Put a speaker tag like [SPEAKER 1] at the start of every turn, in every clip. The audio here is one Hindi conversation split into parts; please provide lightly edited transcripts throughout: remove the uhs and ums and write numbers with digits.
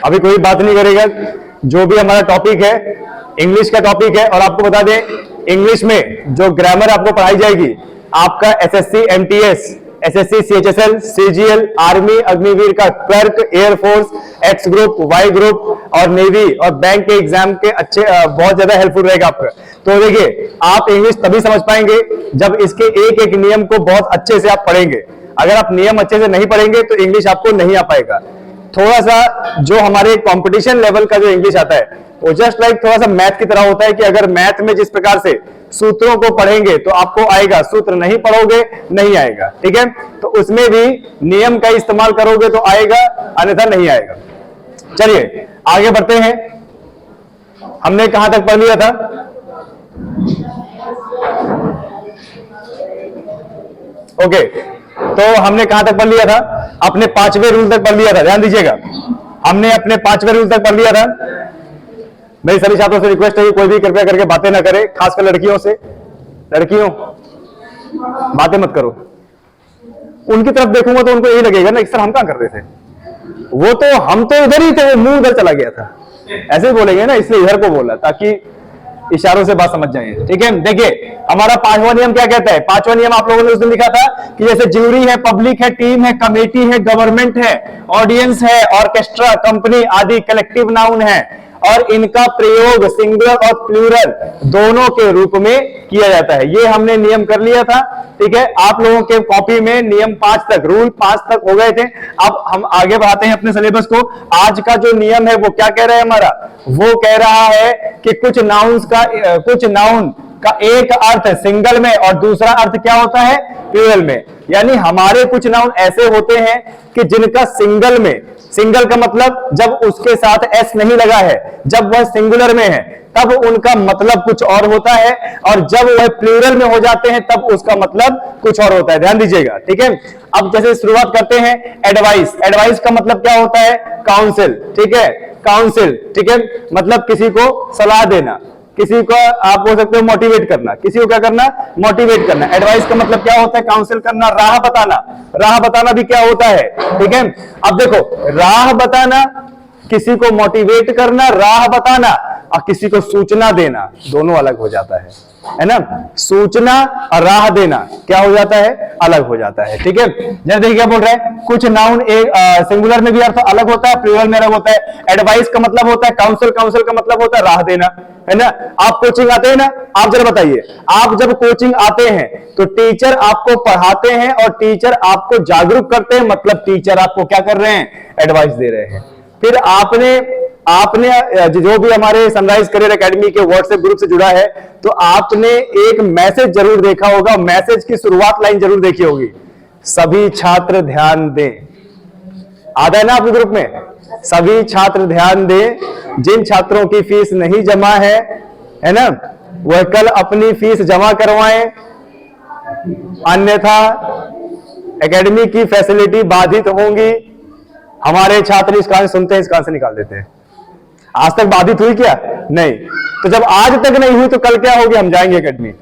[SPEAKER 1] अभी कोई बात नहीं करेगा, जो भी हमारा टॉपिक है इंग्लिश का टॉपिक है। और आपको बता दें, इंग्लिश में जो ग्रामर आपको पढ़ाई जाएगी, आपका SSC MTS, SSC CHSL, CGL, army Agniveer का clerk, air force, X group, Y group और नेवी और बैंक के एग्जाम के अच्छे बहुत ज्यादा हेल्पफुल रहेगा आपका। तो देखिए, आप इंग्लिश तभी समझ पाएंगे जब इसके एक एक नियम को बहुत अच्छे से आप पढ़ेंगे। अगर आप नियम अच्छे से नहीं पढ़ेंगे तो इंग्लिश आपको नहीं आ पाएगा। थोड़ा सा जो हमारे कंपटीशन लेवल का जो इंग्लिश आता है वो जस्ट लाइक थोड़ा सा मैथ की तरह होता है कि अगर मैथ में जिस प्रकार से सूत्रों को पढ़ेंगे तो आपको आएगा, सूत्र नहीं पढ़ोगे नहीं आएगा। ठीक है, तो उसमें भी नियम का इस्तेमाल करोगे तो आएगा, अन्यथा नहीं आएगा। चलिए आगे बढ़ते हैं। हमने कहां तक पढ़ लिया था? ओके, तो हमने कहां तक पढ़ लिया था? अपने 5वें रूल तक पढ़ लिया था। ध्यान दीजिएगा, हमने अपने 5वें रूल तक पढ़ लिया था। मेरी सभी छात्रों से रिक्वेस्ट है कि कोई भी कृपया करके बातें ना करे, खासकर लड़कियों से। लड़कियों, बातें मत करो। उनकी तरफ देखूंगा तो उनको यही लगेगा ना, सर हम कहां कर रहे थे, वो तो हम तो इधर ही थे, वो मुंह उधर चला गया था, ऐसे ही बोलेंगे ना, इसलिए इधर को बोला ताकि इशारों से बात समझ जाए। ठीक है, देखिए हमारा 5वां नियम क्या कहता है? 5वां नियम आप लोगों ने उस दिन लिखा था कि जैसे ज्यूरी है, पब्लिक है, टीम है, कमेटी है, गवर्नमेंट है, ऑडियंस है, ऑर्केस्ट्रा, कंपनी आदि कलेक्टिव नाउन है और इनका प्रयोग सिंगुलर और प्लूरल दोनों के रूप में किया जाता है। ये हमने नियम कर लिया था। ठीक है, आप लोगों के कॉपी में नियम 5 तक, रूल 5 तक हो गए थे। अब हम आगे बढ़ाते हैं अपने सिलेबस को। आज का जो नियम है वो क्या कह रहा है हमारा? वो कह रहा है कि कुछ नाउन का एक अर्थ सिंगल में और दूसरा अर्थ क्या होता है? प्लूरल में। यानी हमारे कुछ नाउन ऐसे होते हैं कि जिनका सिंगल में, सिंगल का मतलब जब उसके साथ एस नहीं लगा है, जब वह सिंगुलर में है तब उनका मतलब कुछ और होता है, और जब वह प्लूरल में हो जाते हैं तब उसका मतलब कुछ और होता है। ध्यान दीजिएगा। ठीक है, अब जैसे शुरुआत करते हैं एडवाइस। एडवाइस का मतलब क्या होता है? काउंसिल। ठीक है, काउंसिल। ठीक है, मतलब किसी को सलाह देना, किसी को आप बोल सकते हो मोटिवेट करना, किसी को क्या करना? मोटिवेट करना। एडवाइस का मतलब क्या होता है? काउंसिल करना। राह बताना, राह बताना भी क्या होता है? ठीक है, अब देखो, राह बताना, किसी को मोटिवेट करना, राह बताना और किसी को सूचना देना, दोनों अलग हो जाता है ना? सूचना और राह देना क्या हो जाता है? अलग हो जाता है। ठीक है, जैसे देखिए क्या बोल रहा है, कुछ नाउन एक सिंगुलर में भी अर्थ अलग होता है, प्लूरल में अलग होता है। एडवाइस का मतलब होता है काउंसिल, काउंसिल का मतलब होता है राह देना, है ना? आप कोचिंग आते हैं ना, आप जरा बताइए, आप जब कोचिंग आते हैं तो टीचर आपको पढ़ाते हैं और टीचर आपको जागरूक करते हैं, मतलब टीचर आपको क्या कर रहे हैं? एडवाइस दे रहे हैं। फिर आपने जो भी हमारे सनराइज करियर एकेडमी के व्हाट्सएप ग्रुप से जुड़ा है तो आपने एक मैसेज जरूर देखा होगा, मैसेज की शुरुआत लाइन जरूर देखी होगी, सभी छात्र ध्यान दें। आता है ना आपके ग्रुप में? सभी छात्र ध्यान दें, जिन छात्रों की फीस नहीं जमा है ना, वह कल अपनी फीस जमा करवाएं, अन्यथा एकेडमी की फैसिलिटी बाधित होंगी। हमारे छात्र इस कान सुनते हैं, इस कान से निकाल देते हैं। आज तक बाधित हुई क्या? नहीं। तो जब आज तक नहीं हुई तो कल क्या होगी? हम जाएंगे एकेडमी।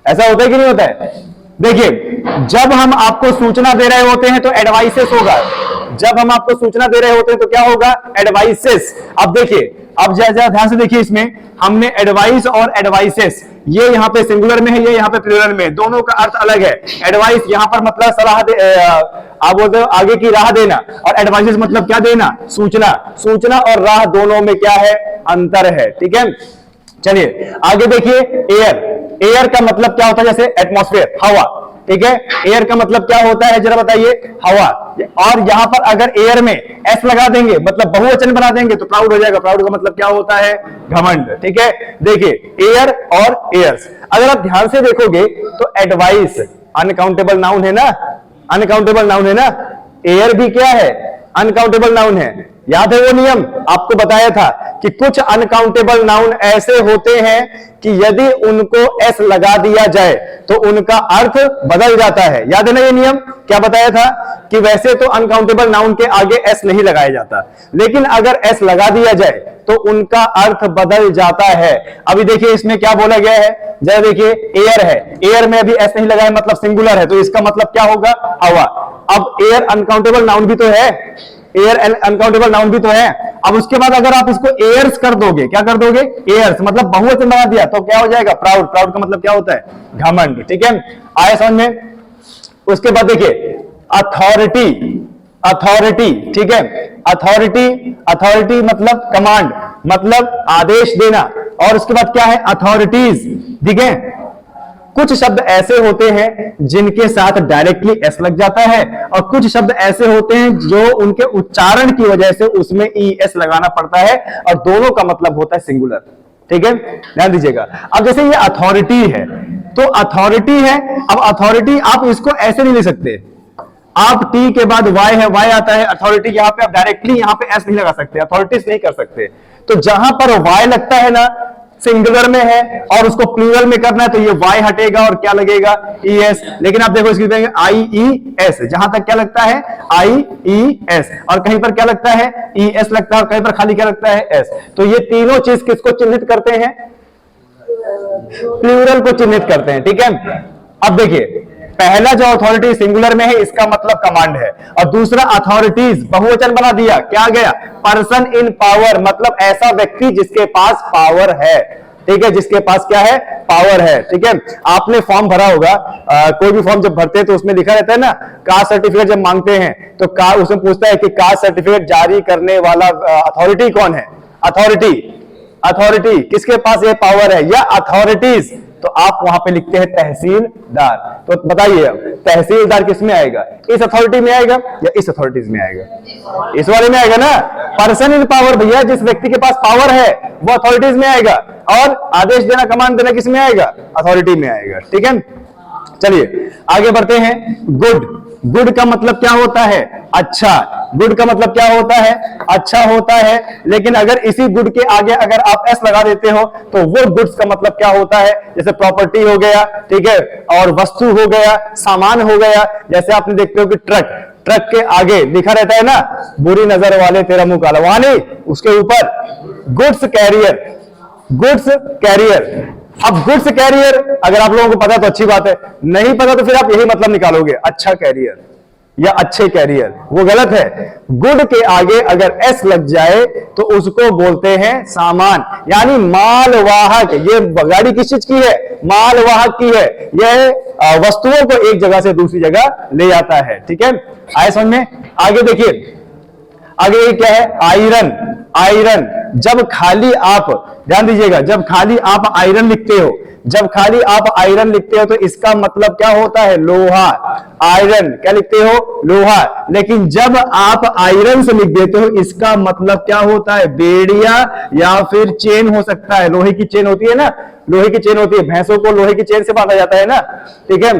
[SPEAKER 1] ऐसा होता है कि नहीं होता है? देखिए, जब हम आपको सूचना दे रहे होते हैं तो एडवाइसेस होगा। जब हम आपको सूचना दे रहे होते हैं तो क्या होगा? एडवाइसेस। अब देखिए, अब जरा ध्यान से देखिए, इसमें हमने एडवाइस और एडवाइसेस, ये यहां पे सिंगुलर में है, ये यहां पे प्लूरल में, दोनों का अर्थ अलग है। एडवाइस यहां पर मतलब सलाह आप बोलते हो आगे की राह देना, और एडवाइसेस मतलब क्या देना? सूचना। सूचना और राह दोनों में क्या है? अंतर है। ठीक है, चलिए आगे देखिए। एयर, एयर का मतलब क्या होता है? जैसे एटमॉस्फेयर, हवा। ठीक है, एयर का मतलब क्या होता है? जरा बताइए। हवा। और यहां पर अगर एयर में एस लगा देंगे, मतलब बहुवचन बना देंगे तो प्राउड हो जाएगा। प्राउड का मतलब क्या होता है? घमंड। ठीक है, देखिए एयर और एयर्स, अगर आप ध्यान से देखोगे तो एडवाइस अनकाउंटेबल नाउन है ना, अनकाउंटेबल नाउन है ना। एयर भी क्या है? अनकाउंटेबल नाउन है। याद है वो नियम आपको बताया था कि कुछ अनकाउंटेबल नाउन ऐसे होते हैं कि यदि उनको एस लगा दिया जाए तो उनका अर्थ बदल जाता है। याद है ना ये नियम? क्या बताया था कि वैसे तो अनकाउंटेबल नाउन के आगे एस नहीं लगाया जाता, लेकिन अगर एस लगा दिया जाए तो उनका अर्थ बदल जाता है। अभी देखिए इसमें क्या बोला गया है, जरा देखिए। एयर है, एयर में अभी एस नहीं लगा है, मतलब सिंगुलर है, तो इसका मतलब क्या होगा? हवा। अब एयर अनकाउंटेबल नाउन भी तो है, एयर अनकाउंटेबल नाउन भी तो है। अब उसके बाद अगर आप इसको एयर्स कर दोगे, क्या कर दोगे, एयर्स, मतलब बहुवचन बना दिया तो क्या हो जाएगा, प्राउड। प्राउड का मतलब क्या होता है, घमंड। ठीक है, आया समझ में। उसके बाद देखिए अथॉरिटी, अथॉरिटी, ठीक है, अथॉरिटी, अथॉरिटी मतलब कमांड, मतलब आदेश देना। और उसके बाद क्या है, अथॉरिटीज। ठीक है, कुछ शब्द ऐसे होते हैं जिनके साथ डायरेक्टली एस लग जाता है, और कुछ शब्द ऐसे होते हैं जो उनके उच्चारण की वजह से उसमें ई एस लगाना पड़ता है, और दोनों का मतलब होता है सिंगुलर। ठीक है, ध्यान दीजिएगा। अब जैसे ये अथॉरिटी है, तो अथॉरिटी है, अब अथॉरिटी आप इसको ऐसे नहीं ले सकते, आप टी के बाद वाई है, वाई आता है, अथॉरिटी यहां पे आप डायरेक्टली यहां पे एस नहीं लगा सकते, अथॉरिटीज नहीं कर सकते। तो जहां पर वाई लगता है ना, सिंगुलर में है और उसको प्लूरल में करना है, तो ये वाई हटेगा और क्या लगेगा, ई एस। लेकिन आप देखो इसकी आई ई एस, जहां तक क्या लगता है, आई ई एस, और कहीं पर क्या लगता है, ई एस लगता है, और कहीं पर खाली क्या लगता है, एस। तो ये तीनों चीज किसको चिन्हित करते हैं, प्लूरल को चिन्हित करते हैं। ठीक है, अब देखिए पहला जो अथॉरिटी सिंगुलर में है इसका मतलब कमांड है, और दूसरा अथॉरिटीज बहुवचन बना दिया, क्या गया, पर्सन इन पावर, मतलब ऐसा व्यक्ति जिसके पास पावर है। ठीक है, जिसके पास क्या है, पावर है। ठीक है, आपने फॉर्म भरा होगा, कोई भी फॉर्म जब भरते हैं तो उसमें लिखा रहता है ना, कास्ट सर्टिफिकेट जब मांगते हैं तो उसमें पूछता है कि कास्ट सर्टिफिकेट जारी करने वाला अथॉरिटी कौन है, अथॉरिटी, अथॉरिटी किसके पास ये पावर है, या अथॉरिटीज, तो आप वहां पे लिखते हैं तहसीलदार। तो बताइए अब तहसीलदार किस में आएगा, इस अथॉरिटी में आएगा या इस अथॉरिटीज में आएगा, इस वाले में आएगा ना। पर्सन इन पावर भैया, जिस व्यक्ति के पास पावर है वो अथॉरिटीज में आएगा, और आदेश देना, कमांड देना किस में आएगा, अथॉरिटी में आएगा। ठीक है, चलिए आगे बढ़ते हैं। गुड, गुड का मतलब क्या होता है, अच्छा। गुड का मतलब क्या होता है, अच्छा होता है। लेकिन अगर इसी गुड के आगे अगर आप एस लगा देते हो तो वो गुड्स का मतलब क्या होता है, जैसे प्रॉपर्टी हो गया, ठीक है, और वस्तु हो गया, सामान हो गया। जैसे आपने देखते हो कि ट्रक, ट्रक के आगे लिखा रहता है ना, बुरी नजर वाले तेरा मुंह काला, वहां नहीं, उसके ऊपर गुड्स कैरियर, गुड्स कैरियर। अब गुड्स कैरियर अगर आप लोगों को पता तो अच्छी बात है, नहीं पता तो फिर आप यही मतलब निकालोगे, अच्छा कैरियर या अच्छे कैरियर, वो गलत है। गुड के आगे अगर एस लग जाए तो उसको बोलते हैं सामान, यानी मालवाहक। ये गाड़ी किस चीज की है, मालवाहक की है, यह वस्तुओं को एक जगह से दूसरी जगह ले जाता है। ठीक है, आए समझ में। आगे देखिए, आगे ये क्या है, आयरन, आयरन। जब खाली आप, ध्यान दीजिएगा, जब खाली आप आयरन लिखते हो, जब खाली आप आयरन लिखते हो तो इसका मतलब क्या होता है, लोहा। आयरन क्या लिखते हो, लोहा। लेकिन जब आप आयरन से लिख देते हो इसका मतलब क्या होता है, बेड़िया या फिर चेन हो सकता है। लोहे की चेन होती है ना, लोहे की चेन होती है, भैंसों को लोहे की चेन से बांधा जाता है ना। ठीक है,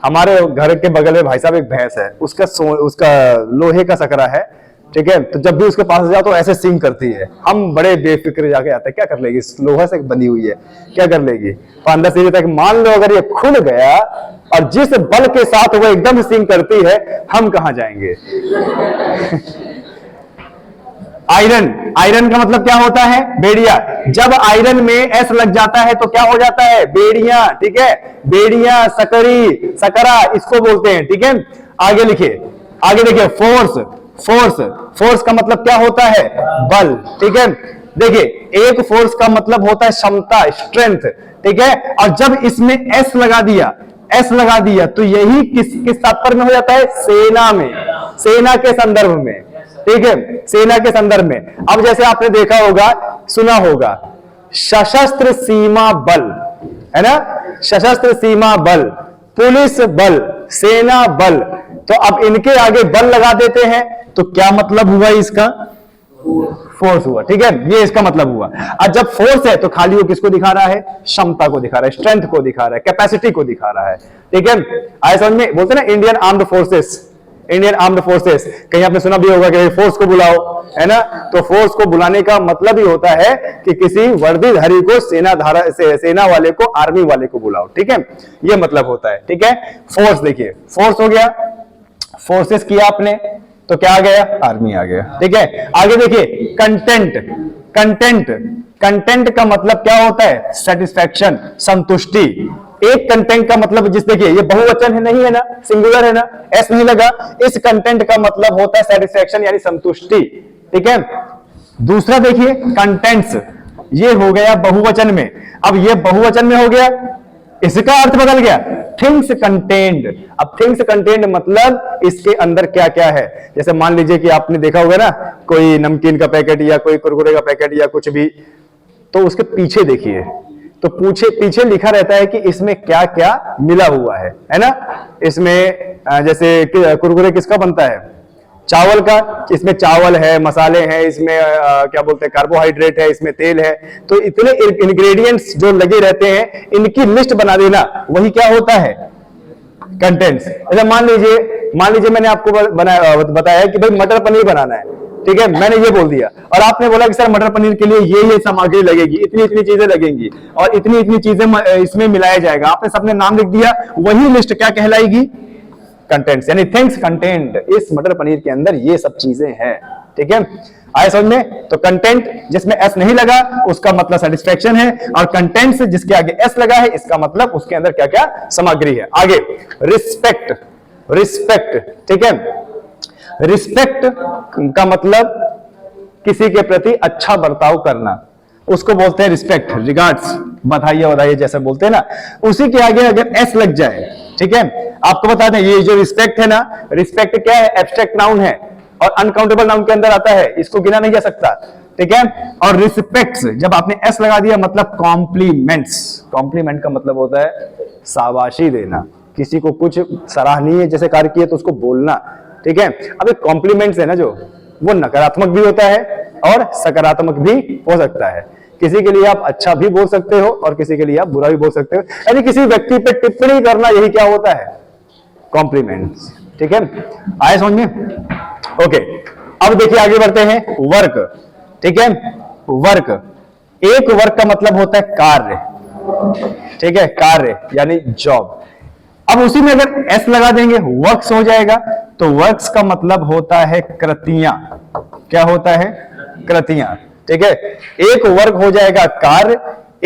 [SPEAKER 1] हमारे घर के बगल में भाई साहब एक भैंस है, उसका लोहे का सकरा है। ठीक है, तो जब भी उसके पास जाओ तो ऐसे सिंग करती है, हम बड़े बेफिक्र जाके आते हैं, क्या कर लेगी, लोहा से बनी हुई है, क्या कर लेगी। तो अंदर से ये था कि मान लो अगर ये खुल गया और जिस बल के साथ वो एकदम सिंग करती है, हम कहां जाएंगे। आयरन, आयरन का मतलब क्या होता है, बेड़िया। जब आयरन में एस लग जाता है तो क्या हो जाता है, बेड़िया। ठीक है, बेड़िया, सकरी, सकरा इसको बोलते हैं। ठीक है, आगे लिखिए, आगे देखिए, फोर्स, फोर्स, फोर्स का मतलब क्या होता है, बल। ठीक है, देखिए एक फोर्स का मतलब होता है क्षमता, स्ट्रेंथ। ठीक है, और जब इसमें एस लगा दिया, एस लगा दिया तो यही किस तात्पर्य में हो जाता है, सेना में, सेना के संदर्भ में। ठीक है, सेना के संदर्भ में। अब जैसे आपने देखा होगा, सुना होगा, सशस्त्र सीमा बल, है ना, सशस्त्र सीमा बल, पुलिस बल, सेना बल। तो अब इनके आगे बल लगा देते हैं तो क्या मतलब हुआ इसका, फोर्स हुआ। ठीक है, ये इसका मतलब हुआ। और जब फोर्स है तो खाली वो किसको दिखा रहा है, क्षमता को दिखा रहा है, स्ट्रेंथ को दिखा रहा है, कैपेसिटी को दिखा रहा है। ठीक है, आए समझ में। बोलते ना Indian armed forces, Indian armed forces, कहीं आपने सुना भी होगा कि फोर्स को बुलाओ, है ना। तो फोर्स को बुलाने का मतलब ही होता है कि किसी वर्दीधारी को, सेना वाले को, आर्मी वाले को बुलाओ। ठीक है, ये मतलब होता है। ठीक है, फोर्स देखिए, फोर्स हो गया, फोर्सेस किया आपने तो क्या आ गया, आर्मी आ गया। ठीक है, आगे देखिए, कंटेंट, कंटेंट, कंटेंट का मतलब क्या होता है, सेटिस्फैक्शन, संतुष्टि। एक कंटेंट का मतलब, जिस देखिए ये बहुवचन है, नहीं है ना, सिंगुलर है ना, एस नहीं लगा, इस कंटेंट का मतलब होता है सेटिस्फैक्शन यानी संतुष्टि। ठीक है। दूसरा देखिए कंटेंट्स, ये हो गया बहुवचन में। अब ये बहुवचन में हो गया, इसका अर्थ बदल गया, थिंग्स कंटेन्ड। अब थिंग्स कंटेन्ड मतलब इसके अंदर क्या क्या है। जैसे मान लीजिए कि आपने देखा होगा ना, कोई नमकीन का पैकेट या कोई कुरकुरे का पैकेट या कुछ भी, तो उसके पीछे देखिए, तो पीछे लिखा रहता है कि इसमें क्या क्या मिला हुआ है ना। इसमें जैसे कुरकुरे किसका बनता है, चावल का, इसमें चावल है, मसाले हैं, इसमें क्या बोलते हैं कार्बोहाइड्रेट है, इसमें तेल है। तो इतने इंग्रेडिएंट्स जो लगे रहते हैं, इनकी लिस्ट बना देना, वही क्या होता है, कंटेंट्स। अच्छा मान लीजिए मैंने आपको बताया कि भाई मटर पनीर बनाना है, ठीक है, मैंने ये बोल दिया और आपने बोला कि सर मटर पनीर के लिए ये सामग्री लगेगी, इतनी इतनी चीजें लगेंगी और इतनी इतनी चीजें इसमें मिलाया जाएगा। आपने सबने नाम लिख दिया, वही लिस्ट क्या कहलाएगी, कंटेंट्स, यानी थिंग्स कंटेंट। इस मटर पनीर के अंदर ये सब चीजें हैं। ठीक है, आए समझ में। तो कंटेंट जिसमें एस नहीं लगा उसका मतलब सेटिस्फैक्शन है, और कंटेंट्स जिसके आगे एस लगा है इसका मतलब उसके अंदर क्या क्या सामग्री है। आगे रिस्पेक्ट, ठीक है, रिस्पेक्ट का मतलब किसी के प्रति अच्छा बर्ताव करना, उसको बोलते हैं रिस्पेक्ट, रिगार्ड्स, बधाई जैसे बोलते हैं ना। उसी के आगे अगर एस लग जाए, ठीक है, आपको बता दें ये जो रिस्पेक्ट है ना, रिस्पेक्ट क्या है, एब्स्ट्रैक्ट नाउन है और अनकाउंटेबल नाउन के अंदर आता है, इसको गिना नहीं जा सकता। ठीक है, और रिस्पेक्ट्स जब आपने एस लगा दिया मतलब कॉम्प्लीमेंट्स। कॉम्प्लीमेंट का मतलब होता है शाबाशी देना, किसी को कुछ सराहनीय जैसे कार्य किए तो उसको बोलना। ठीक है, अब एक कॉम्प्लीमेंट्स है ना जो, वो नकारात्मक भी होता है और सकारात्मक भी हो सकता है। किसी के लिए आप अच्छा भी बोल सकते हो और किसी के लिए आप बुरा भी बोल सकते हो, यानी किसी व्यक्ति पे टिप्पणी करना, यही क्या होता है, कॉम्प्लीमेंट्स। ठीक है, आए समझ में। ओके, अब देखिए आगे बढ़ते हैं, वर्क। ठीक है, वर्क, एक वर्क का मतलब होता है कार्य। ठीक है, कार्य यानी जॉब। अब उसी में अगर एस लगा देंगे वर्क्स हो जाएगा, तो वर्क्स का मतलब होता है कृतियां। क्या होता है, कृतियां। ठीक है, एक वर्क हो जाएगा कार्य,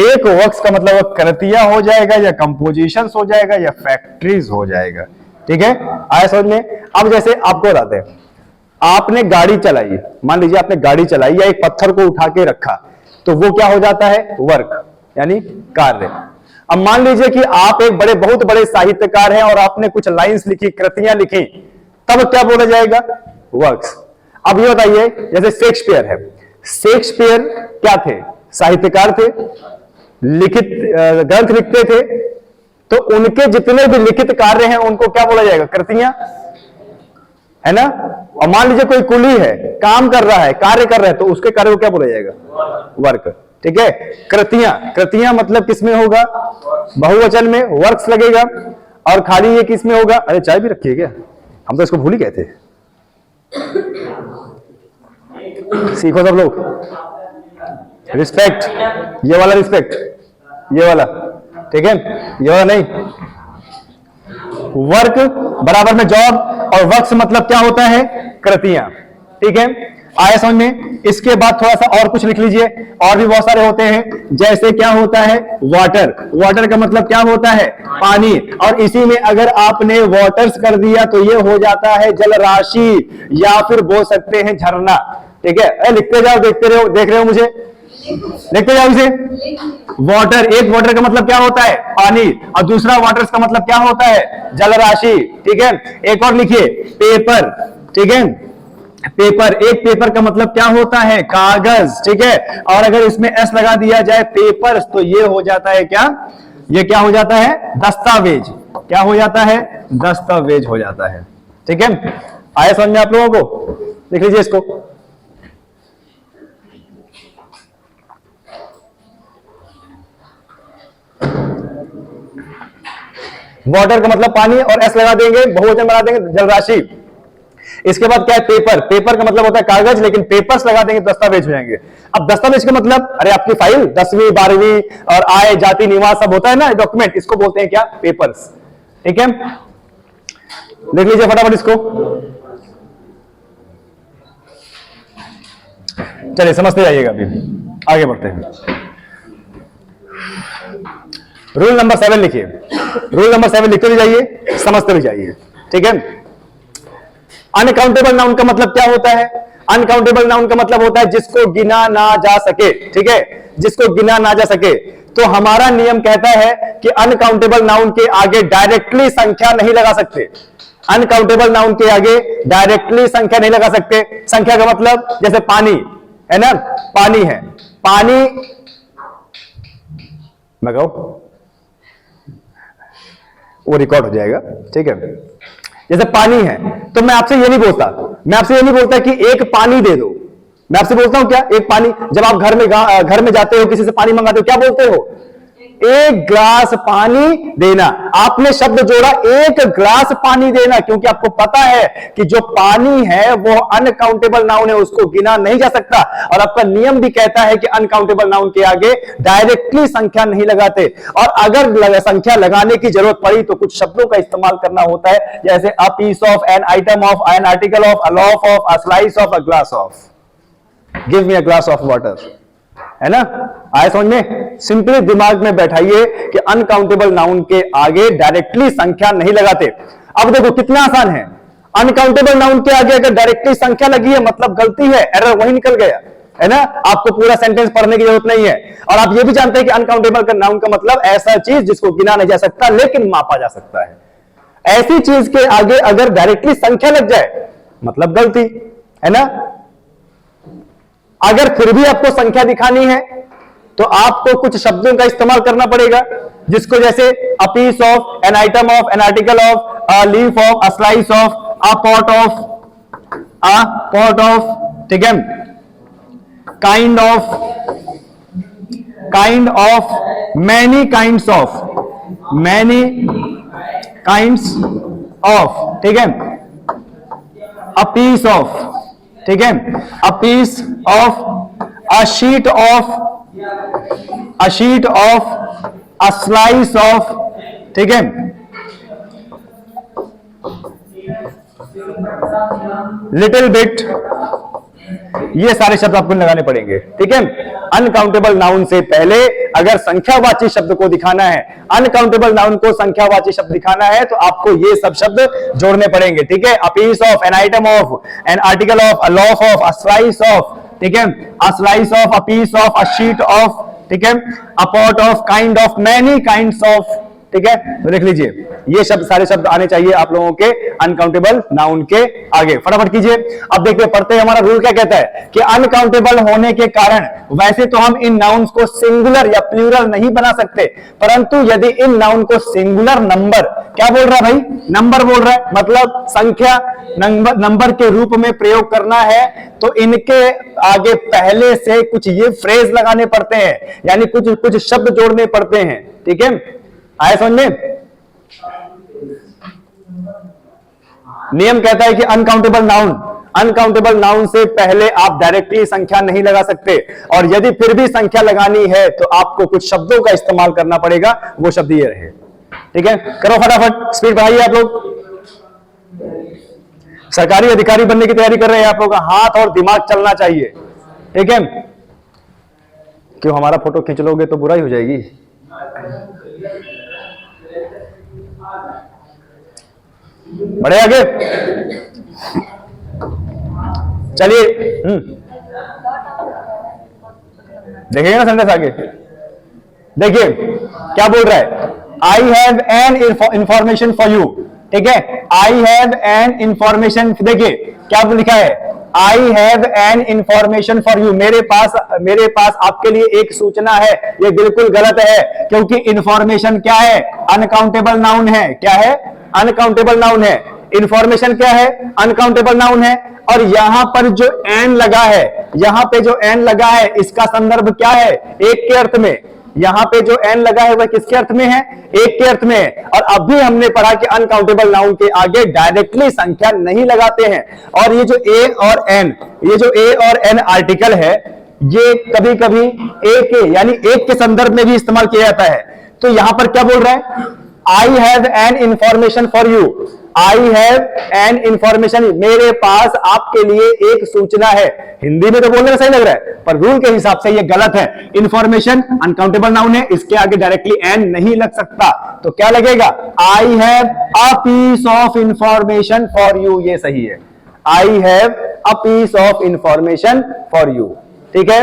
[SPEAKER 1] एक वर्क्स का मतलब कृतियां हो जाएगा, या कंपोजिशंस हो जाएगा, या फैक्ट्रीज हो जाएगा। ठीक है, आया समझ में। अब जैसे आपको बताते हैं, आपने गाड़ी चलाई, मान लीजिए आपने गाड़ी चलाई या एक पत्थर को उठा के रखा, तो वो क्या हो जाता है, वर्क यानी कार्य। अब मान लीजिए कि आप एक बहुत बड़े साहित्यकार हैं और आपने कुछ लाइंस लिखी, कृतियां लिखी, तब क्या बोला जाएगा, वर्क्स। अब ये बताइए, जैसे शेक्सपियर है, शेक्सपियर क्या थे, साहित्यकार थे, लिखित ग्रंथ लिखते थे, तो उनके जितने भी लिखित कार्य हैं उनको क्या बोला जाएगा, कृतियां, है ना। और मान लीजिए कोई कुली है, काम कर रहा है, कार्य कर रहा है, तो उसके कार्य को क्या बोला जाएगा, वर्क। ठीक है, कृतियां मतलब किसमें होगा, बहुवचन में वर्क्स लगेगा, और खाली ये किसमें होगा, अरे चाय भी रखी है क्या, हम तो इसको भूल ही गए थे, सीखो सब लोग। रिस्पेक्ट, ये वाला रिस्पेक्ट, ये वाला, ठीक है, ये वाला नहीं। वर्क बराबर में जॉब, और वर्क्स मतलब क्या होता है, कृतियां। ठीक है, आया समझ में। इसके बाद थोड़ा सा और कुछ लिख लीजिए, और भी बहुत सारे होते हैं, जैसे क्या होता है, वाटर। वाटर का मतलब क्या होता है, पानी, और इसी में अगर आपने वाटर्स कर दिया तो ये हो जाता है जल राशि, या फिर बोल सकते हैं झरना। ठीक है, लिखते जाओ, देखते रहो, देख रहे हो मुझे, लिखते जाओ इसे। वाटर, एक वाटर का मतलब क्या होता है, पानी, और दूसरा वाटर्स का मतलब क्या होता है, जल राशि। ठीक है, एक और लिखिए, पेपर। ठीक है, पेपर, एक पेपर का मतलब क्या होता है, कागज। ठीक है, और अगर इसमें एस लगा दिया जाए पेपर्स, तो ये हो जाता है क्या, ये क्या हो जाता है, दस्तावेज। क्या हो जाता है, दस्तावेज हो जाता है। ठीक है, आया समझ में आप लोगों को, लिख लीजिए इसको। वाटर का मतलब पानी, और एस लगा देंगे, बहुवचन बना देंगे, जल राशि। इसके बाद क्या है, पेपर। पेपर का मतलब होता है कागज, लेकिन पेपर्स लगा देंगे दस्तावेज हो जाएंगे। अब दस्तावेज का मतलब, अरे आपकी फाइल 10वीं 12वीं और आय जाति निवास सब होता है ना डॉक्यूमेंट, इसको बोलते हैं क्या, पेपर्स। ठीक है, लिख लीजिए फटाफट इसको। चलिए समझते जाइएगा, अभी आगे बढ़ते हैं। रूल नंबर 7 लिखिए, रूल नंबर 7 लिखते भी जाइए, समझते भी जाइए, ठीक है। अनकाउंटेबल नाउन का मतलब क्या होता है? अनकाउंटेबल नाउन का मतलब होता है जिसको गिना ना जा सके, ठीक है, जिसको गिना ना जा सके। तो हमारा नियम कहता है कि अनकाउंटेबल नाउन के आगे डायरेक्टली संख्या नहीं लगा सकते। अनकाउंटेबल नाउन के आगे डायरेक्टली संख्या नहीं लगा सकते। संख्या का मतलब जैसे पानी है ना, पानी है, पानी मैं कहूं वो रिकॉर्ड हो जाएगा, ठीक है। जैसे पानी है तो मैं आपसे ये नहीं बोलता, मैं आपसे ये नहीं बोलता कि एक पानी दे दो, मैं आपसे बोलता हूं क्या, एक पानी। जब आप घर में जाते हो, किसी से पानी मंगाते हो, क्या बोलते हो? एक ग्लास पानी देना। आपने शब्द जोड़ा एक ग्लास पानी देना, क्योंकि आपको पता है कि जो पानी है वो अनकाउंटेबल नाउन है, उसको गिना नहीं जा सकता। और आपका नियम भी कहता है कि अनकाउंटेबल नाउन के आगे डायरेक्टली संख्या नहीं लगाते। और अगर संख्या लगाने की जरूरत पड़ी तो कुछ शब्दों का इस्तेमाल करना होता है, जैसे a piece of, an item of, an article of, a loaf of, a slice of, a glass of, give me a glass of water, है ना। आए समझ में? सिंपली दिमाग में बैठाइए कि अनकाउंटेबल नाउन के आगे डायरेक्टली संख्या नहीं लगाते। अब देखो कितना आसान है, अनकाउंटेबल नाउन के आगे अगर डायरेक्टली संख्या लगी है मतलब गलती है, एरर वही निकल गया, है ना। आपको पूरा सेंटेंस पढ़ने की जरूरत नहीं है। और आप ये भी जानते हैं कि अनकाउंटेबल नाउन का मतलब ऐसा चीज जिसको गिना नहीं जा सकता लेकिन मापा जा सकता है। ऐसी चीज के आगे अगर डायरेक्टली संख्या लग जाए मतलब गलती, है ना। अगर फिर भी आपको संख्या दिखानी है तो आपको कुछ शब्दों का इस्तेमाल करना पड़ेगा, जिसको जैसे a piece of, an item of, an article of, a leaf of, a slice of, a pot of, ठीक है, kind of, many kinds of, ठीक है, अ पीस ऑफ, ठीक है, a piece of, a sheet of, a slice of, ठीक है, लिटिल बिट, ये सारे शब्द आपको लगाने पड़ेंगे, ठीक है। अनकाउंटेबल नाउन से पहले अगर संख्यावाची शब्द को दिखाना है, अनकाउंटेबल नाउन को संख्यावाची शब्द दिखाना है तो आपको ये सब शब्द जोड़ने पड़ेंगे, ठीक है। A piece of, an item of, an article of, a loaf of, a slice of, ठीक है, a slice of, a piece of, a sheet of, ठीक है, a pot of, kind of, many kinds of, ठीक है। तो लिख लीजिए ये शब्द, सारे शब्द आने चाहिए आप लोगों के अनकाउंटेबल नाउन के आगे। फटाफट कीजिए। अब देखिए पढ़ते हैं, हमारा रूल क्या कहता है कि अनकाउंटेबल होने के कारण वैसे तो हम इन नाउन्स को सिंगुलर या प्लूरल नहीं बना सकते, परंतु यदि इन नाउन को सिंगुलर नंबर, क्या बोल रहा है भाई, नंबर बोल रहा है, मतलब संख्या नंबर के रूप में प्रयोग करना है तो इनके आगे पहले से कुछ ये फ्रेज लगाने पड़ते हैं, यानी कुछ शब्द जोड़ने पड़ते हैं, ठीक है। आए समझ में? नियम कहता है कि अनकाउंटेबल नाउन से पहले आप डायरेक्टली संख्या नहीं लगा सकते, और यदि फिर भी संख्या लगानी है तो आपको कुछ शब्दों का इस्तेमाल करना पड़ेगा, वो शब्द ये रहे, ठीक है। करो फटाफट, स्पीड बढ़ाइए आप लोग। सरकारी अधिकारी बनने की तैयारी कर रहे हैं आप लोग, हाथ और दिमाग चलना चाहिए, ठीक है। क्यों हमारा फोटो खींच लोगे तो बुराई हो जाएगी। बढ़े आगे, चलिए। देखेंगे ना संदेश आगे। देखिए क्या बोल रहा है, I have an information for you, ठीक है। आई हैव एन इंफॉर्मेशन, देखिए क्या लिखा है, I have an information for you, मेरे पास आपके लिए एक सूचना है। ये बिल्कुल गलत है, क्योंकि इंफॉर्मेशन क्या है, अनकाउंटेबल नाउन है। क्या है? अनकाउंटेबल नाउन है। इंफॉर्मेशन क्या है? अनकाउंटेबल नाउन है। और यहां पर जो एन लगा है, यहां पे जो एन लगा है, इसका संदर्भ क्या है? एक के अर्थ में। यहां पे जो एन लगा है वह किसके अर्थ में है? एक के अर्थ में है। और अभी हमने पढ़ा कि अनकाउंटेबल नाउन के आगे डायरेक्टली संख्या नहीं लगाते हैं। और ये जो ए और एन आर्टिकल है, ये कभी कभी एक यानी एक के संदर्भ में भी इस्तेमाल किया जाता है। तो यहां पर क्या बोल रहा है? I have an information for you. I have an information, मेरे पास आपके लिए एक सूचना है। हिंदी में तो बोलने में सही लग रहा है, पर रूल के हिसाब से ये गलत है। इंफॉर्मेशन अनकाउंटेबल नाउन है, इसके आगे डायरेक्टली एन नहीं लग सकता, तो क्या लगेगा? I have a piece of information for you, ये सही है। I have a piece of information for you, ठीक है।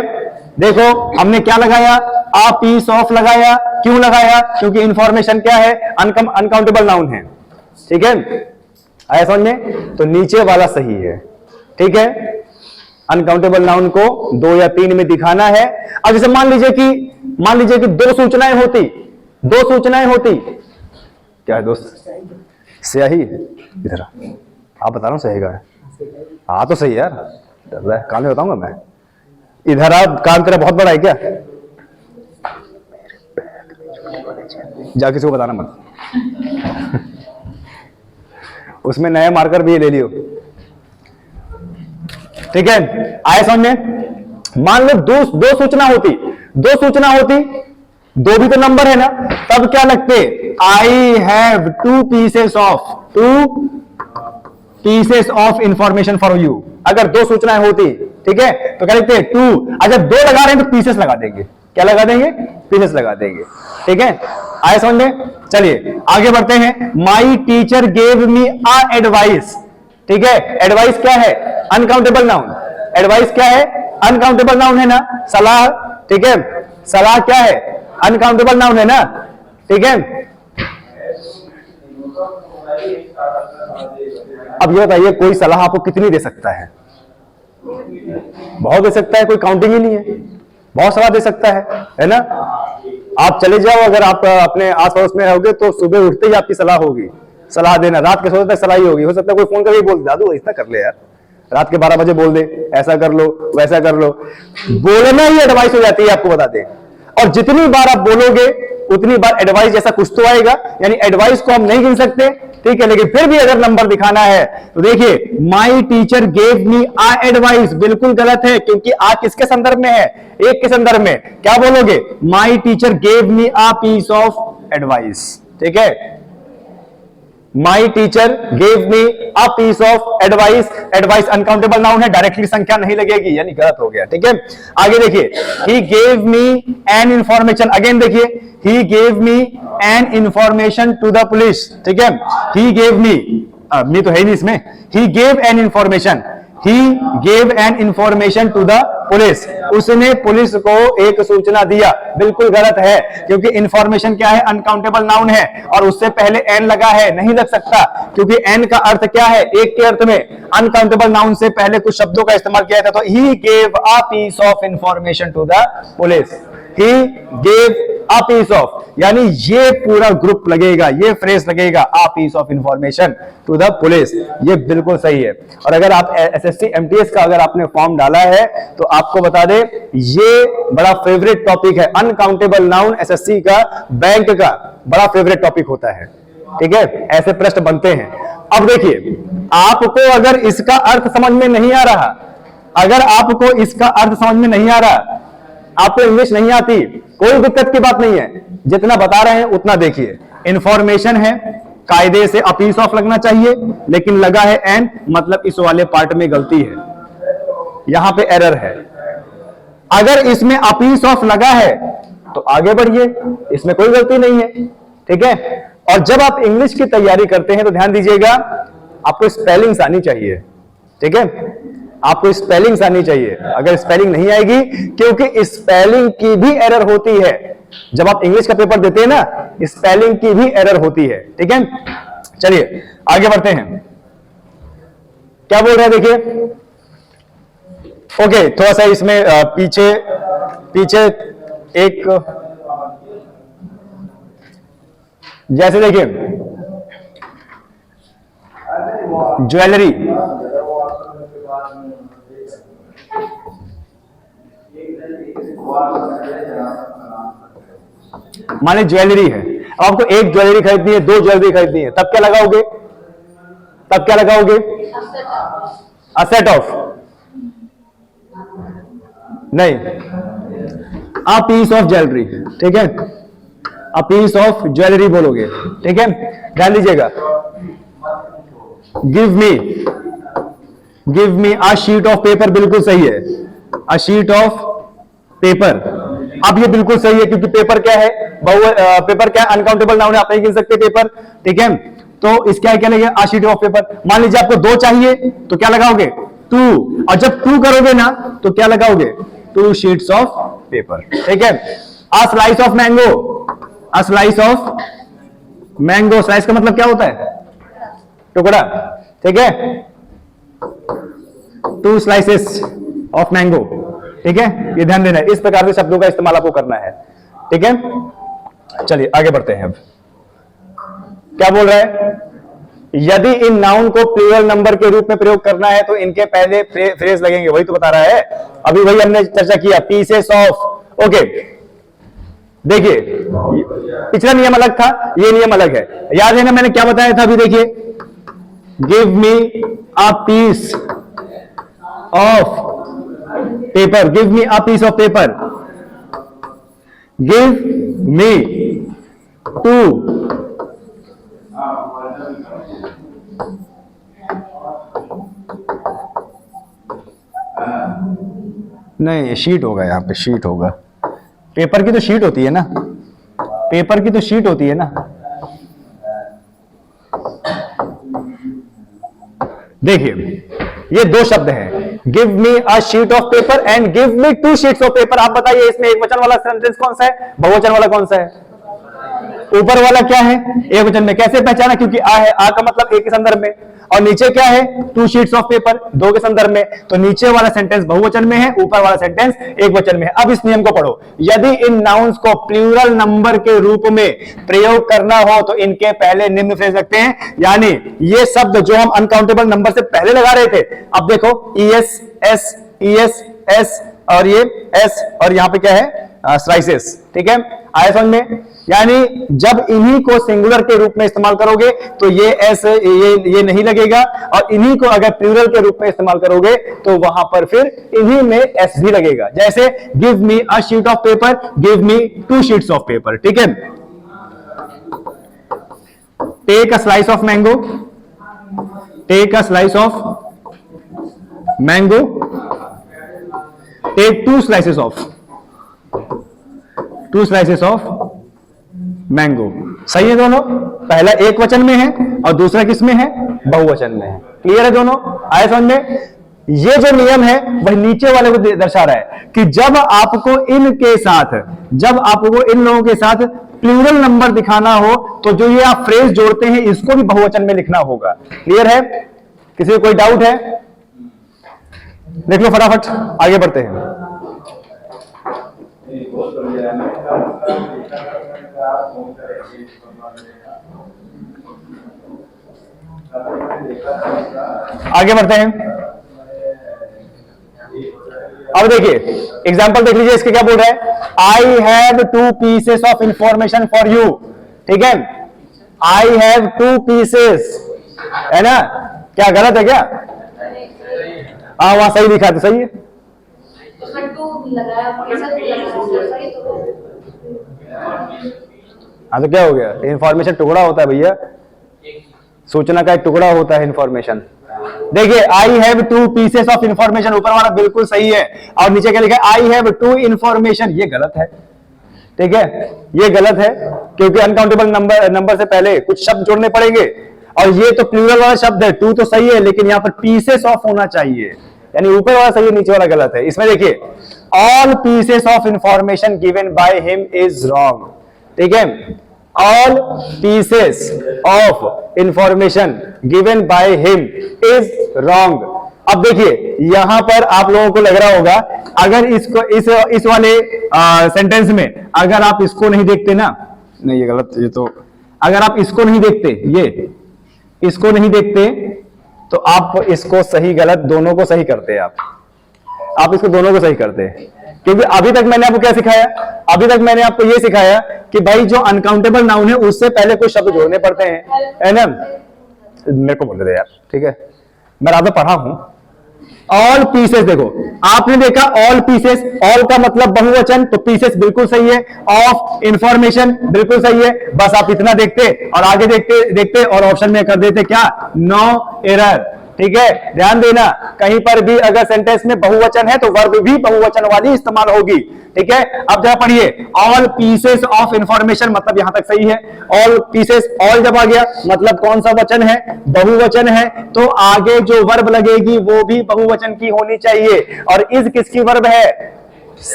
[SPEAKER 1] देखो हमने क्या लगाया? अ पीस ऑफ लगाया। क्यों लगाया? क्योंकि इंफॉर्मेशन क्या है? अनकाउंटेबल नाउन है, ठीक है। आया समझ में? तो नीचे वाला सही है, ठीक है। अनकाउंटेबल नाउन को 2 या 3 में दिखाना है। अब जैसे मान लीजिए कि 2 सूचनाएं होती, क्या है दोस्त? स्याही इधर आप बता रहा हूं सही का है। हाँ तो सही यार, डर रहा है, कान में बताऊंगा मैं। इधर आप, कान तेरा बहुत बड़ा है क्या? जा किसी को बताना मत। उसमें नया मार्कर भी ले लियो, ठीक है। आए समझ में? मान लो दो सूचना होती, 2 भी तो नंबर है ना, तब क्या लगते? I have 2 pieces of information for you. अगर 2 सूचनाएं होती, ठीक है, तो क्या लिखते? 2। अच्छा 2 लगा रहे हैं तो पीसेस लगा देंगे। क्या लगा देंगे? पीसेस लगा देंगे, ठीक है। आए समझ में? चलिए आगे बढ़ते हैं। माई teacher gave me a advice, ठीक है। एडवाइस क्या है? Uncountable noun. एडवाइस क्या है? अनकाउंटेबल नाउन है ना। सलाह, ठीक है, सलाह क्या है? अनकाउंटेबल नाउन है ना, ठीक है। अब ये बताइए कोई सलाह आपको कितनी दे सकता है? बहुत दे सकता है, कोई काउंटिंग ही नहीं है, बहुत सलाह दे सकता है ना। आप चले जाओ, अगर आप अपने आस पड़ोस में रहोगे तो सुबह उठते ही आपकी सलाह होगी, सलाह देना। रात के सोते तक सलाह ही होगी। हो सकता है कोई फोन करके बोल दे, दादू इतना कर ले यार, रात के 12 बजे बोल दे, ऐसा कर लो वैसा कर लो। बोलना ही एडवाइस हो जाती है, आपको बता दें। और जितनी बार आप बोलोगे उतनी बार एडवाइस जैसा कुछ तो आएगा। यानी एडवाइस को हम नहीं गिन सकते, ठीक है, लेकिन फिर भी अगर नंबर दिखाना है तो देखिए, my teacher gave me a advice बिल्कुल गलत है, क्योंकि आ किसके संदर्भ में है? एक के संदर्भ में। क्या बोलोगे? My teacher gave me a piece of advice, ठीक है। My teacher gave me a piece of advice. Advice uncountable noun है, डायरेक्टली संख्या नहीं लगेगी, यानी गलत हो गया, ठीक है। आगे देखिए, he gave me an information. Again देखिए, he gave me an information to the police, ठीक है। ही गेव मी तो है नहीं इसमें। He gave an information, he gave an information to the police. उसने पुलिस को एक सूचना दिया, बिल्कुल गलत है, क्योंकि इंफॉर्मेशन क्या है? अनकाउंटेबल नाउन है, और उससे पहले एन लगा है, नहीं लग सकता, क्योंकि एन का अर्थ क्या है? एक के अर्थ में। अनकाउंटेबल नाउन से पहले कुछ शब्दों का इस्तेमाल किया था, तो he gave a piece of information to the police. He gave a piece of, यानी ये पूरा ग्रुप लगेगा, ये फ्रेज लगेगा, a piece of information to the police. ये बिल्कुल सही है। और अगर आप एसएससी एमटीएस का अगर आपने फॉर्म डाला है तो आपको बता दे, ये बड़ा फेवरेट टॉपिक है। अनकाउंटेबल नाउन एसएससी का, बैंक का बड़ा फेवरेट टॉपिक होता है, ठीक है। ऐसे प्रश्न बनते हैं। अब देखिए, आपको अगर इसका अर्थ समझ में नहीं आ रहा, आपको इंग्लिश नहीं आती, कोई दिक्कत की बात नहीं है। जितना बता रहे हैं उतना देखिए। इंफॉर्मेशन है, कायदे से अ पीस ऑफ लगना चाहिए, लेकिन लगा है एन, मतलब इस वाले पार्ट में गलती है, यहां पे एरर है। अगर इसमें अ पीस ऑफ लगा है तो आगे बढ़िए, इसमें कोई गलती नहीं है, ठीक है। और जब आप इंग्लिश की तैयारी करते हैं तो ध्यान दीजिएगा, आपको स्पेलिंग्स आनी चाहिए, ठीक है। आपको स्पेलिंग्स आनी चाहिए। अगर स्पेलिंग नहीं आएगी, क्योंकि स्पेलिंग की भी एरर होती है, जब आप इंग्लिश का पेपर देते हैं ना, स्पेलिंग की भी एरर होती है, ठीक है। चलिए आगे बढ़ते हैं। क्या बोल रहे हैं देखिए। ओके, थोड़ा सा इसमें पीछे एक, जैसे देखिए ज्वेलरी, माने ज्वेलरी है। अब आपको एक ज्वेलरी खरीदनी है, 2 ज्वेलरी खरीदनी है, तब क्या लगाओगे? अ सेट ऑफ, नहीं, अ पीस ऑफ ज्वेलरी, ठीक है। अ पीस ऑफ ज्वेलरी बोलोगे, ठीक है। ध्यान दीजिएगा, give me a sheet of paper, बिल्कुल सही है, अ शीट ऑफ पेपर। अब ये बिल्कुल सही है क्योंकि पेपर क्या है, पेपर क्या है, अनकाउंटेबल नाउन है, आप नहीं गिन सकते पेपर, ठीक है। तो इसका क्या लगेगा, अ शीट ऑफ पेपर। मान लीजिए आपको 2 चाहिए तो क्या लगाओगे, 2, और जब 2 करोगे ना तो क्या लगाओगे, 2 शीट्स ऑफ पेपर, ठीक है। A slice of mango, a slice of mango, slice का मतलब क्या होता है, टुकड़ा, ठीक है। 2 स्लाइसेस ऑफ मैंगो, ठीक है, ये ध्यान देना है, इस प्रकार के शब्दों का इस्तेमाल आपको करना है, ठीक है। चलिए आगे बढ़ते हैं। अब क्या बोल रहा है, यदि इन नाउन को प्लूरल नंबर के रूप में प्रयोग करना है तो इनके पहले फ्रेज लगेंगे, वही तो बता रहा है, अभी वही हमने चर्चा किया, पीसेस ऑफ। ओके, देखिए पिछला नियम अलग था, ये नियम अलग है, याद है ना मैंने क्या बताया था, अभी देखिए, give me a piece of paper, give me a piece of paper, give me 2 नहीं, शीट होगा, यहां पे शीट होगा, पेपर की तो शीट होती है ना, पेपर की तो शीट होती है ना। देखिए ये 2 शब्द हैं, give me a sheet of paper and give me 2 sheets of paper. आप बताइए इसमें एक वचन वाला सेंटेंस कौन सा है, बहुवचन वाला कौन सा है, ऊपर वाला क्या है, एक वचन में। कैसे पहचाना, क्योंकि आ है, आ का मतलब एक के संदर्भ में, और नीचे क्या है, 2 शीट्स ऑफ पेपर, 2 के संदर्भ में, तो नीचे वाला सेंटेंस बहुवचन में है, ऊपर वाला सेंटेंस एक वचन में है। अब इस नियम को पढ़ो, यदि इन नाउन्स को प्लूरल नंबर के रूप में प्रयोग करना हो तो इनके पहले निम्न फ्रेज लगते हैं, यानी ये शब्द जो हम अनकाउंटेबल नंबर से पहले लगा रहे थे, अब देखो ईएस एस, ईएस एस, और ये एस, और यहां पे क्या है, स्लाइसेस, ठीक है, आया समझ में। यानी जब इन्हीं को सिंगुलर के रूप में इस्तेमाल करोगे तो ये एस, ये नहीं लगेगा, और इन्हीं को अगर प्लूरल के रूप में इस्तेमाल करोगे तो वहां पर फिर इन्हीं में एस भी लगेगा। जैसे give me a sheet of paper, give me 2 sheets of paper, ठीक है। Take a slice of mango, take a slice of mango, take 2 slices of, 2 slices of mango. सही है दोनों, पहला एक वचन में है और दूसरा किस में है, बहुवचन में है। क्लियर है दोनों, आए समझ में। ये जो नियम है वह नीचे वाले को दर्शा रहा है कि जब आपको इनके साथ, जब आपको इन लोगों के साथ प्लूरल नंबर दिखाना हो तो जो ये आप फ्रेज जोड़ते हैं इसको भी बहुवचन में लिखना होगा। क्लियर है, किसी को कोई डाउट है, देख लो फटाफट, आगे बढ़ते हैं। आगे बढ़ते हैं। अब देखिए एग्जाम्पल देख लीजिए, इसके क्या बोल रहा है, I have 2 pieces of information for you, ठीक है, आई हैव 2 पीसेस, है ना, क्या गलत है क्या, हाँ वहां सही लिखा तो सही है, हाँ तो क्या हो गया, इंफॉर्मेशन टुकड़ा होता है भैया, सूचना का एक टुकड़ा होता है इंफॉर्मेशन। देखिए I have 2 pieces of information, ऊपर वाला बिल्कुल सही है, और नीचे क्या लिखा है, आई हैव 2 इंफॉर्मेशन, ये गलत है, ठीक है, ये गलत है क्योंकि अनकाउंटेबल नंबर से पहले कुछ शब्द जोड़ने पड़ेंगे, और ये तो प्लूरल वाला शब्द है, 2 तो सही है लेकिन यहां पर पीसेस ऑफ होना चाहिए, यानी ऊपर वाला सही है नीचे वाला गलत है। इसमें देखिए all pieces of information given by him is wrong, ठीक है, all pieces of information given by him is wrong. अब देखिए यहां पर आप लोगों को लग रहा होगा, अगर इसको इस वाले सेंटेंस में अगर आप इसको नहीं देखते ना, नहीं ये गलत, ये तो अगर आप इसको नहीं देखते, ये इसको नहीं देखते तो आप इसको सही गलत दोनों को सही करते हैं, आप इसको दोनों को सही करते हैं, क्योंकि अभी तक मैंने आपको क्या सिखाया, अभी तक मैंने आपको यह सिखाया कि भाई जो अनकाउंटेबल नाउन है उससे पहले कुछ शब्द जोड़ने पड़ते हैं, है ना, मेरे को बोल दे यार, ठीक है, मैं राधा पढ़ा हूं, ऑल पीसेस, देखो आपने देखा ऑल पीसेस, ऑल का मतलब बहुवचन, तो पीसेस बिल्कुल सही है, ऑफ इंफॉर्मेशन बिल्कुल सही है, बस आप इतना देखते और आगे देखते देखते और ऑप्शन में कर देते क्या, नो एरर। ठीक है, ध्यान देना कहीं पर भी अगर सेंटेंस में बहुवचन है तो वर्ब भी बहुवचन वाली इस्तेमाल होगी। ठीक है, अब जरा पढ़िए, ऑल पीसेस ऑफ इंफॉर्मेशन, मतलब यहां तक सही है। ऑल पीसेस, ऑल जब आ गया मतलब कौन सा वचन है, बहुवचन है, तो आगे जो वर्ब लगेगी वो भी बहुवचन की होनी चाहिए। और इज किसकी वर्ब है,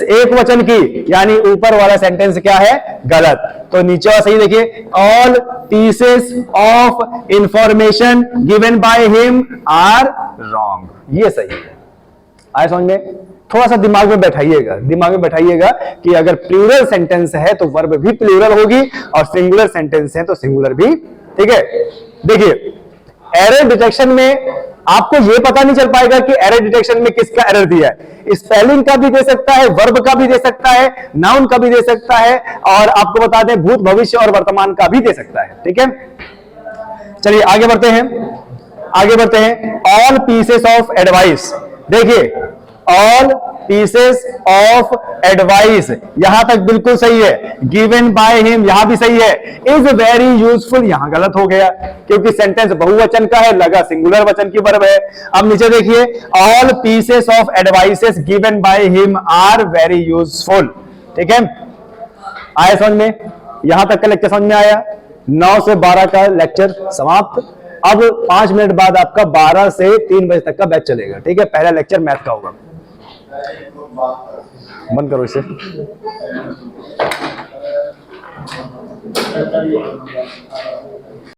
[SPEAKER 1] एक वचन की, यानी ऊपर वाला सेंटेंस क्या है, गलत। तो नीचे वाला सही देखिए, all pieces of information given by him are wrong, ये सही है। आए समझ में, थोड़ा सा दिमाग में बैठाइएगा, दिमाग में बैठाइएगा कि अगर प्लूरल सेंटेंस है तो वर्ब भी प्लूरल होगी और सिंगुलर सेंटेंस है तो सिंगुलर भी। ठीक है, देखिए एरर डिटेक्शन में आपको यह पता नहीं चल पाएगा कि एरर डिटेक्शन में किसका एरर दिया है। स्पेलिंग का भी दे सकता है, वर्ब का भी दे सकता है, नाउन का भी दे सकता है, और आपको बता दें भूत भविष्य और वर्तमान का भी दे सकता है। ठीक है, चलिए आगे बढ़ते हैं, आगे बढ़ते हैं। ऑल पीसेस ऑफ एडवाइस, देखिए ऑल पीसेस ऑफ एडवाइस यहां तक बिल्कुल सही है, गिवन बाय हिम यहां भी सही है, इज वेरी यूजफुल यहां गलत हो गया क्योंकि सेंटेंस बहुवचन का है, लगा सिंगुलर वचन की वर्ब है। अब नीचे देखिए, all pieces of advices given by him are very useful. ठीक है, आया समझ में, यहां तक का लेक्चर समझ में आया। 9 से 12 का लेक्चर समाप्त। अब 5 मिनट बाद आपका 12 से 3 बजे तक का बैच चलेगा। ठीक है, पहला लेक्चर मैथ का होगा। बंद करो इसे।